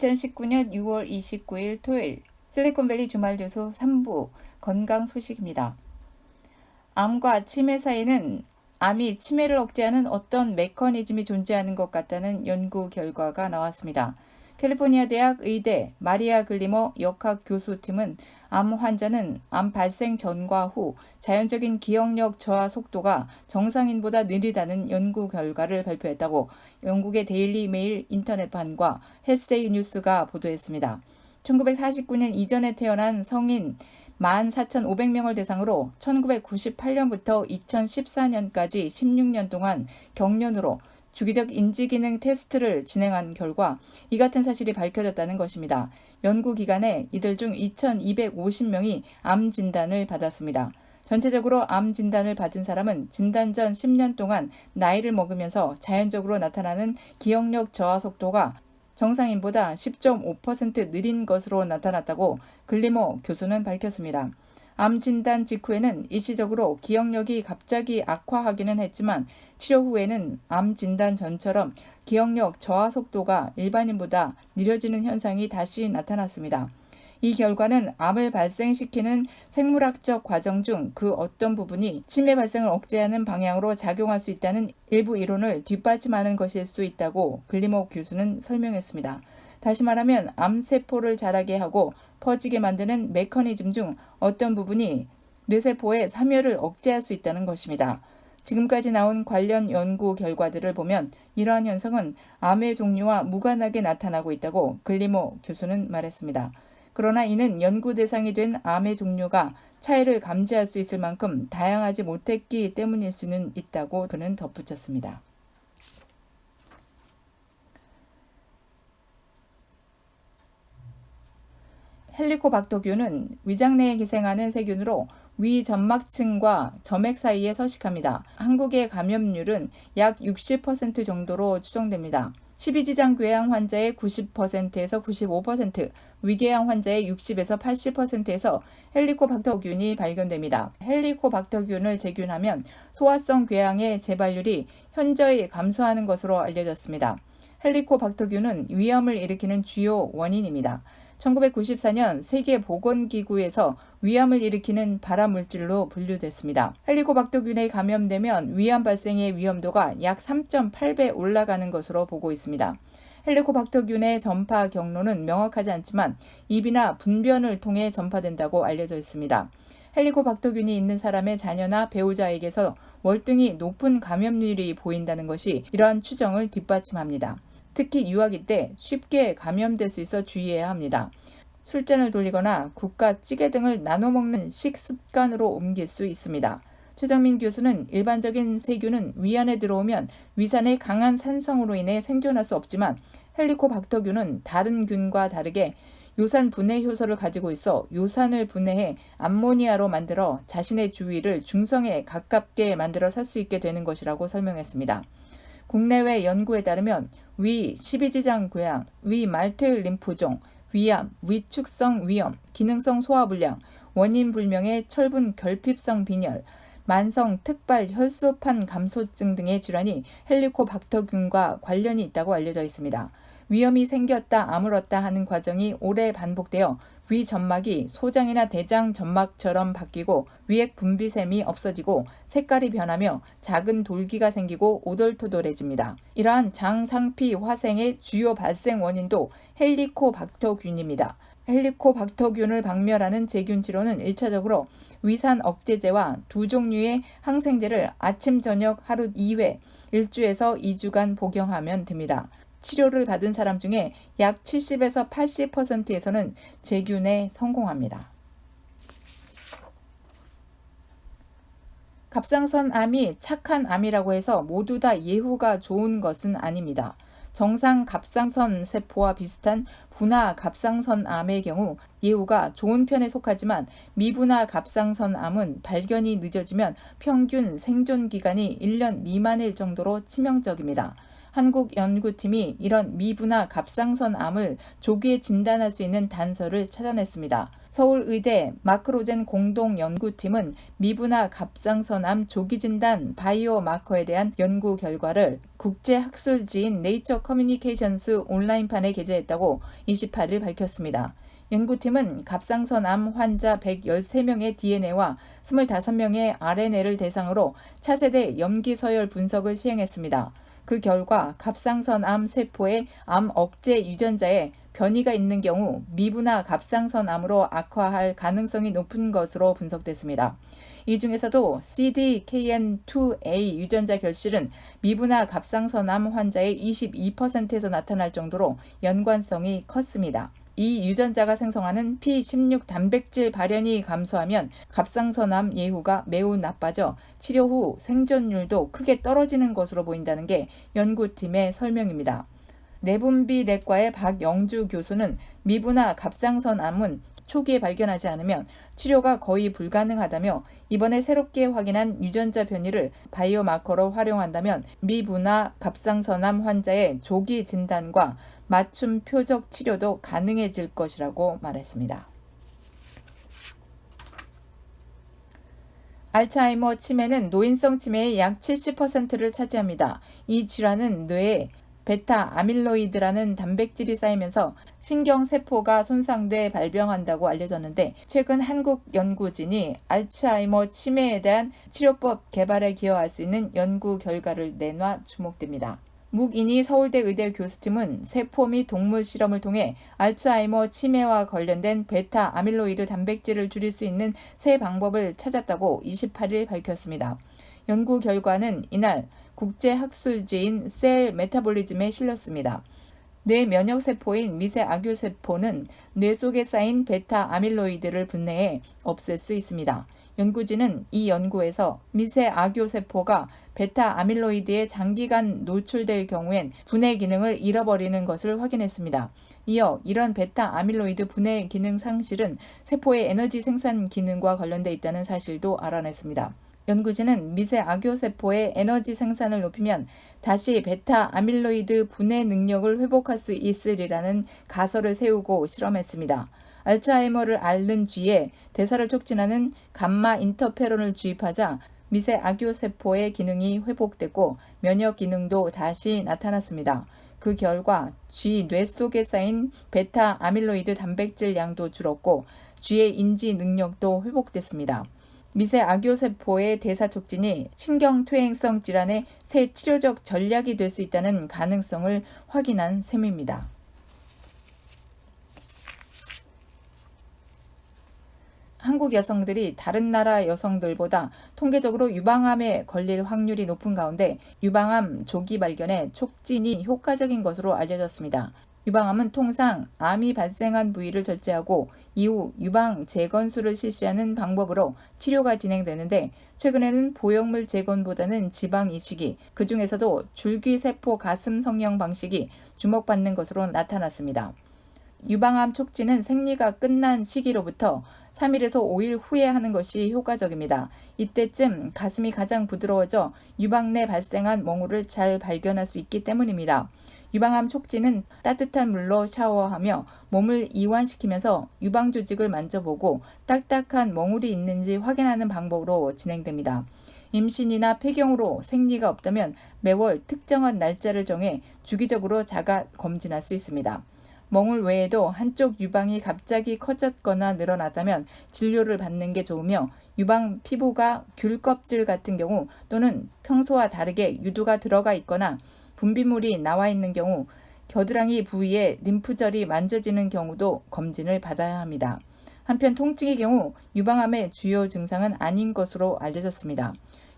2019년 6월 29일 토요일 실리콘밸리 주말뉴스 3부 건강 소식입니다. 암과 치매 사이는 암이 치매를 억제하는 어떤 메커니즘이 존재하는 것 같다는 연구 결과가 나왔습니다. 캘리포니아 대학 의대 마리아 글리머 역학 교수팀은 암 환자는 암 발생 전과 후 자연적인 기억력 저하 속도가 정상인보다 느리다는 연구 결과를 발표했다고 영국의 데일리 메일 인터넷판과 헬스데이 뉴스가 보도했습니다. 1949년 이전에 태어난 성인 14,500명을 대상으로 1998년부터 2014년까지 16년 동안 경련으로 주기적 인지기능 테스트를 진행한 결과 이 같은 사실이 밝혀졌다는 것입니다. 연구 기간에 이들 중 2,250명이 암 진단을 받았습니다. 전체적으로 암 진단을 받은 사람은 진단 전 10년 동안 나이를 먹으면서 자연적으로 나타나는 기억력 저하 속도가 정상인보다 10.5% 느린 것으로 나타났다고 글리머 교수는 밝혔습니다. 암 진단 직후에는 일시적으로 기억력이 갑자기 악화하기는 했지만 치료 후에는 암 진단 전처럼 기억력 저하 속도가 일반인보다 느려지는 현상이 다시 나타났습니다. 이 결과는 암을 발생시키는 생물학적 과정 중 그 어떤 부분이 치매 발생을 억제하는 방향으로 작용할 수 있다는 일부 이론을 뒷받침하는 것일 수 있다고 글리머 교수는 설명했습니다. 다시 말하면 암세포를 자라게 하고 퍼지게 만드는 메커니즘 중 어떤 부분이 뇌세포의 사멸을 억제할 수 있다는 것입니다. 지금까지 나온 관련 연구 결과들을 보면 이러한 현상은 암의 종류와 무관하게 나타나고 있다고 글리머 교수는 말했습니다. 그러나 이는 연구 대상이 된 암의 종류가 차이를 감지할 수 있을 만큼 다양하지 못했기 때문일 수는 있다고 그는 덧붙였습니다. 헬리코박터균은 위장 내에 기생하는 세균으로 위 점막층과 점액 사이에 서식합니다. 한국의 감염률은 약 60% 정도로 추정됩니다. 12지장 궤양 환자의 90%에서 95%, 위궤양 환자의 60에서 80%에서 헬리코박터균이 발견됩니다. 헬리코박터균을 재균하면 소화성 궤양의 재발률이 현저히 감소하는 것으로 알려졌습니다. 헬리코박터균은 위암을 일으키는 주요 원인입니다. 1994년 세계보건기구에서 위암을 일으키는 발암물질로 분류됐습니다. 헬리코박터균에 감염되면 위암 발생의 위험도가 약 3.8배 올라가는 것으로 보고 있습니다. 헬리코박터균의 전파 경로는 명확하지 않지만 입이나 분변을 통해 전파된다고 알려져 있습니다. 헬리코박터균이 있는 사람의 자녀나 배우자에게서 월등히 높은 감염률이 보인다는 것이 이러한 추정을 뒷받침합니다. 특히 유아기 때 쉽게 감염될 수 있어 주의해야 합니다. 술잔을 돌리거나 국과 찌개 등을 나눠 먹는 식습관으로 옮길 수 있습니다. 최정민 교수는 일반적인 세균은 위 안에 들어오면 위산의 강한 산성으로 인해 생존할 수 없지만 헬리코박터균은 다른 균과 다르게 요산 분해 효소를 가지고 있어 요산을 분해해 암모니아로 만들어 자신의 주위를 중성에 가깝게 만들어 살 수 있게 되는 것이라고 설명했습니다. 국내외 연구에 따르면 위 12지장 궤양, 위 말트 림프종, 위암, 위축성 위염, 기능성 소화불량, 원인 불명의 철분 결핍성 빈혈, 만성 특발 혈소판 감소증 등의 질환이 헬리코박터균과 관련이 있다고 알려져 있습니다. 위염이 생겼다 아물었다 하는 과정이 오래 반복되어 위 점막이 소장이나 대장 점막처럼 바뀌고 위액 분비샘이 없어지고 색깔이 변하며 작은 돌기가 생기고 오돌토돌해집니다. 이러한 장상피 화생의 주요 발생 원인도 헬리코박터균입니다. 헬리코박터균을 박멸하는 제균 치료는 1차적으로 위산 억제제와 두 종류의 항생제를 아침 저녁 하루 2회 1주에서 2주간 복용하면 됩니다. 치료를 받은 사람 중에 약 70에서 80%에서는 제균에 성공합니다. 갑상선 암이 착한 암이라고 해서 모두 다 예후가 좋은 것은 아닙니다. 정상 갑상선 세포와 비슷한 분화 갑상선 암의 경우 예후가 좋은 편에 속하지만 미분화 갑상선 암은 발견이 늦어지면 평균 생존 기간이 1년 미만일 정도로 치명적입니다. 한국 연구팀이 이런 미분화 갑상선 암을 조기에 진단할 수 있는 단서를 찾아냈습니다. 서울의대 마크로젠 공동연구팀은 미분화 갑상선암 조기진단 바이오마커에 대한 연구 결과를 국제학술지인 네이처 커뮤니케이션스 온라인판에 게재했다고 28일 밝혔습니다. 연구팀은 갑상선암 환자 113명의 DNA와 25명의 RNA를 대상으로 차세대 염기서열 분석을 시행했습니다. 그 결과 갑상선암 세포의 암 억제 유전자에 변이가 있는 경우 미분화 갑상선암으로 악화할 가능성이 높은 것으로 분석됐습니다. 이 중에서도 CDKN2A 유전자 결실은 미분화 갑상선암 환자의 22%에서 나타날 정도로 연관성이 컸습니다. 이 유전자가 생성하는 P16 단백질 발현이 감소하면 갑상선암 예후가 매우 나빠져 치료 후 생존율도 크게 떨어지는 것으로 보인다는 게 연구팀의 설명입니다. 내분비내과의 박영주 교수는 미분화 갑상선암은 초기에 발견하지 않으면 치료가 거의 불가능하다며 이번에 새롭게 확인한 유전자 변이를 바이오마커로 활용한다면 미분화 갑상선암 환자의 조기 진단과 맞춤 표적 치료도 가능해질 것이라고 말했습니다. 알츠하이머 치매는 노인성 치매의 약 70%를 차지합니다. 이 질환은 뇌에 베타 아밀로이드라는 단백질이 쌓이면서 신경세포가 손상돼 발병한다고 알려졌는데 최근 한국 연구진이 알츠하이머 치매에 대한 치료법 개발에 기여할 수 있는 연구 결과를 내놔 주목됩니다. 묵인이 서울대 의대 교수팀은 세포 및 동물 실험을 통해 알츠하이머 치매와 관련된 베타 아밀로이드 단백질을 줄일 수 있는 새 방법을 찾았다고 28일 밝혔습니다. 연구 결과는 이날 국제학술지인 셀 메타볼리즘에 실렸습니다. 뇌 면역세포인 미세악유세포는 뇌 속에 쌓인 베타 아밀로이드를 분해해 없앨 수 있습니다. 연구진은 이 연구에서 미세악유세포가 베타 아밀로이드에 장기간 노출될 경우엔 분해 기능을 잃어버리는 것을 확인했습니다. 이어 이런 베타 아밀로이드 분해 기능 상실은 세포의 에너지 생산 기능과 관련돼 있다는 사실도 알아냈습니다. 연구진은 미세악유세포의 에너지 생산을 높이면 다시 베타 아밀로이드 분해 능력을 회복할 수 있으리라는 가설을 세우고 실험했습니다. 알츠하이머를 앓는 쥐에 대사를 촉진하는 감마 인터페론을 주입하자 미세악유세포의 기능이 회복됐고 면역 기능도 다시 나타났습니다. 그 결과 쥐 뇌 속에 쌓인 베타 아밀로이드 단백질 양도 줄었고 쥐의 인지 능력도 회복됐습니다. 미세악유세포의 대사 촉진이 신경퇴행성 질환의 새 치료적 전략이 될 수 있다는 가능성을 확인한 셈입니다. 한국 여성들이 다른 나라 여성들보다 통계적으로 유방암에 걸릴 확률이 높은 가운데 유방암 조기 발견에 촉진이 효과적인 것으로 알려졌습니다. 유방암은 통상 암이 발생한 부위를 절제하고 이후 유방 재건수를 실시하는 방법으로 치료가 진행되는데 최근에는 보형물 재건보다는 지방 이식이 그 중에서도 줄기세포 가슴 성형 방식이 주목받는 것으로 나타났습니다. 유방암 촉진은 생리가 끝난 시기로부터 3일에서 5일 후에 하는 것이 효과적입니다. 이때쯤 가슴이 가장 부드러워져 유방 내 발생한 멍울을 잘 발견할 수 있기 때문입니다. 유방암 촉진은 따뜻한 물로 샤워하며 몸을 이완시키면서 유방 조직을 만져보고 딱딱한 멍울이 있는지 확인하는 방법으로 진행됩니다. 임신이나 폐경으로 생리가 없다면 매월 특정한 날짜를 정해 주기적으로 자가 검진할 수 있습니다. 멍울 외에도 한쪽 유방이 갑자기 커졌거나 늘어났다면 진료를 받는 게 좋으며 유방 피부가 귤 껍질 같은 경우 또는 평소와 다르게 유두가 들어가 있거나 분비물이 나와 있는 경우 겨드랑이 부위에 림프절이 만져지는 경우도 검진을 받아야 합니다. 한편 통증의 경우 유방암의 주요 증상은 아닌 것으로 알려졌습니다.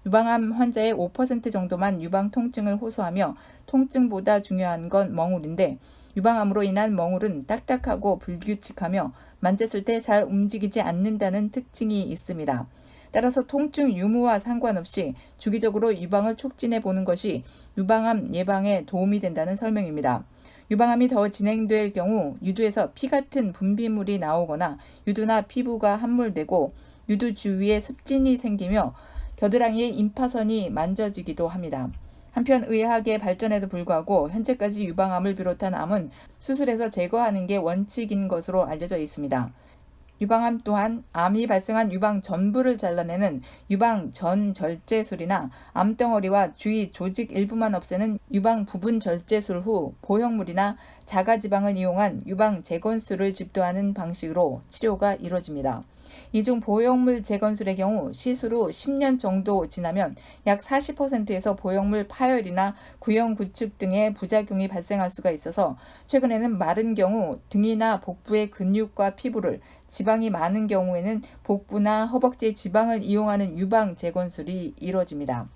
유방암 환자의 5% 정도만 유방 통증을 호소하며 통증보다 중요한 건 멍울인데 유방암으로 인한 멍울은 딱딱하고 불규칙하며 만졌을 때 잘 움직이지 않는다는 특징이 있습니다. 따라서 통증 유무와 상관없이 주기적으로 유방을 촉진해 보는 것이 유방암 예방에 도움이 된다는 설명입니다. 유방암이 더 진행될 경우 유두에서 피 같은 분비물이 나오거나 유두나 피부가 함몰되고 유두 주위에 습진이 생기며 겨드랑이의 임파선이 만져지기도 합니다. 한편 의학의 발전에도 불구하고 현재까지 유방암을 비롯한 암은 수술해서 제거하는 게 원칙인 것으로 알려져 있습니다. 유방암 또한 암이 발생한 유방 전부를 잘라내는 유방 전절제술이나 암덩어리와 주위 조직 일부만 없애는 유방 부분 절제술 후 보형물이나 자가지방을 이용한 유방 재건술을 집도하는 방식으로 치료가 이루어집니다. 이 중 보형물 재건술의 경우 시술 후 10년 정도 지나면 약 40%에서 보형물 파열이나 구형 구축 등의 부작용이 발생할 수가 있어서 최근에는 마른 경우 등이나 복부의 근육과 피부를, 지방이 많은 경우에는 복부나 허벅지의 지방을 이용하는 유방 재건술이 이루어집니다.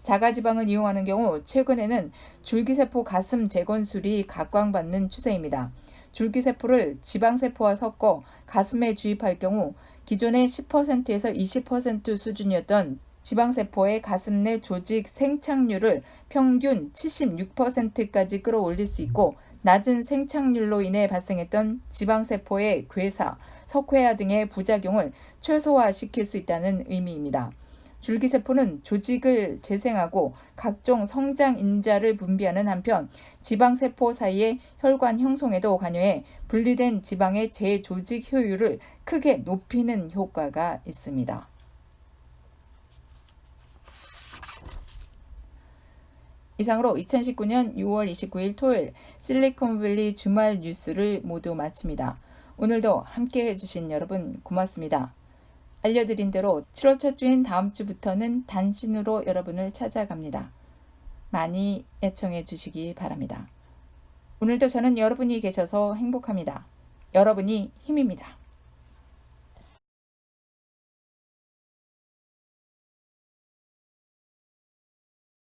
자가지방을 이용하는 경우 최근에는 줄기세포 가슴 재건술이 각광받는 추세입니다. 줄기세포를 지방세포와 섞어 가슴에 주입할 경우 기존의 10%에서 20% 수준이었던 지방세포의 가슴 내 조직 생착률을 평균 76%까지 끌어올릴 수 있고, 낮은 생착률로 인해 발생했던 지방세포의 괴사, 석회화 등의 부작용을 최소화시킬 수 있다는 의미입니다. 줄기세포는 조직을 재생하고 각종 성장 인자를 분비하는 한편 지방세포 사이의 혈관 형성에도 관여해 분리된 지방의 재조직 효율을 크게 높이는 효과가 있습니다. 이상으로 2019년 6월 29일 토요일 실리콘밸리 주말 뉴스를 모두 마칩니다. 오늘도 함께 해주신 여러분 고맙습니다. 알려드린 대로 7월 첫 주인 다음 주부터는 단신으로 여러분을 찾아갑니다. 많이 애청해 주시기 바랍니다. 오늘도 저는 여러분이 계셔서 행복합니다. 여러분이 힘입니다.